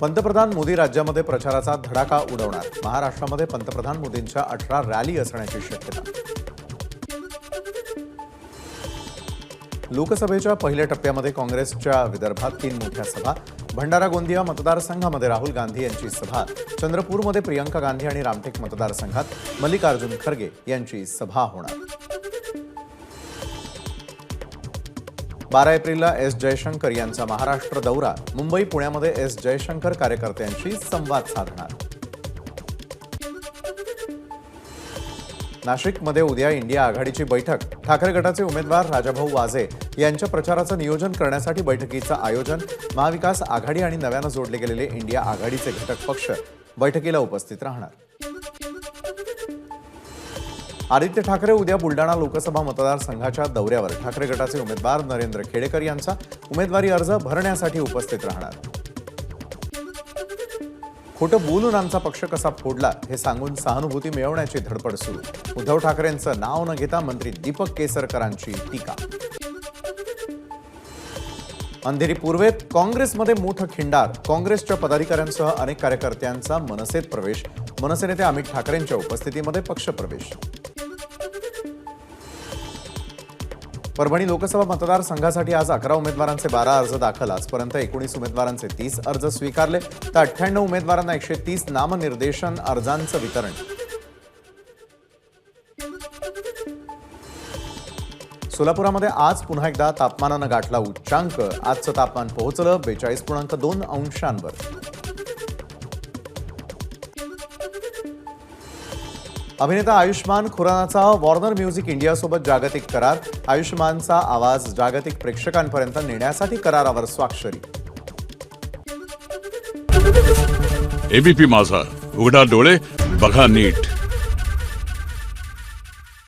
पंतप्रधान मोदी राज्यामध्ये प्रचाराचा धडाका उडवणार। महाराष्ट्रामध्ये पंतप्रधान मोदींच्या 18 रॅली असण्याची शक्यता। लोकसभेच्या पहिल्या टप्प्यामध्ये काँग्रेसच्या विदर्भात 3 मोठ्या सभा। भंडारा गोंदिया मतदारसंघामध्ये राहुल गांधी यांची सभा। चंद्रपूरमध्ये प्रियंका गांधी आणि रामटेक मतदारसंघात मल्लिकार्जुन खरगे यांची सभा होणार। 12 एप्रिलला एस जयशंकर यांचा महाराष्ट्र दौरा। मुंबई पुण्यामध्ये एस जयशंकर कार्यकर्त्यांशी संवाद साधणार। नाशिकमध्ये उद्या इंडिया आघाडीची बैठक। ठाकरे गटाचे उमेदवार राजाभाऊ वाजे यांच्या प्रचाराचं नियोजन करण्यासाठी बैठकीचं आयोजन। महाविकास आघाडी आणि नव्यानं जोडले गेलेले इंडिया आघाडीचे घटक पक्ष बैठकीला उपस्थित राहणार। आदित्य ठाकरे उद्या बुलडाणा लोकसभा मतदारसंघाच्या दौऱ्यावर। ठाकरे गटाचे उमेदवार नरेंद्र खेडेकर यांचा उमेदवारी अर्ज भरण्यासाठी उपस्थित राहणार। खोटं बोलून आमचा पक्ष कसा फोडला हे सांगून सहानुभूती मिळवण्याची धडपड सुरू। उद्धव ठाकरेंचं नाव न घेता मंत्री दीपक केसरकरांची टीका। अंधेरी पूर्वेत काँग्रेसमध्ये मोठं खिंडार। काँग्रेसच्या पदाधिकाऱ्यांसह अनेक कार्यकर्त्यांचा मनसेत प्रवेश। मनसे नेते अमित ठाकरेंच्या उपस्थितीमध्ये पक्षप्रवेश। परभणी लोकसभा मतदारसंघासाठी आज 11 उमेदवारांचे 12 अर्ज दाखल। आजपर्यंत 19 उमेदवारांचे 30 अर्ज स्वीकारले तर 98 उमेदवारांना 130 नामनिर्देशन अर्जांचं वितरण। सोलापुरामध्ये आज पुन्हा एकदा तापमानानं गाठला उच्चांक। आजचं तापमान पोहोचलं 42.2 अंशांवर। अभिनेता आयुष्मान खुरानाचा वॉर्नर म्युझिक इंडिया सोबत जागतिक करार। आयुष्मानचा आवाज जागतिक प्रेक्षकांपर्यंत नेण्यासाठी करारावर स्वाक्षरी। एबीपी माझा, उघडा डोळे बघा नीट।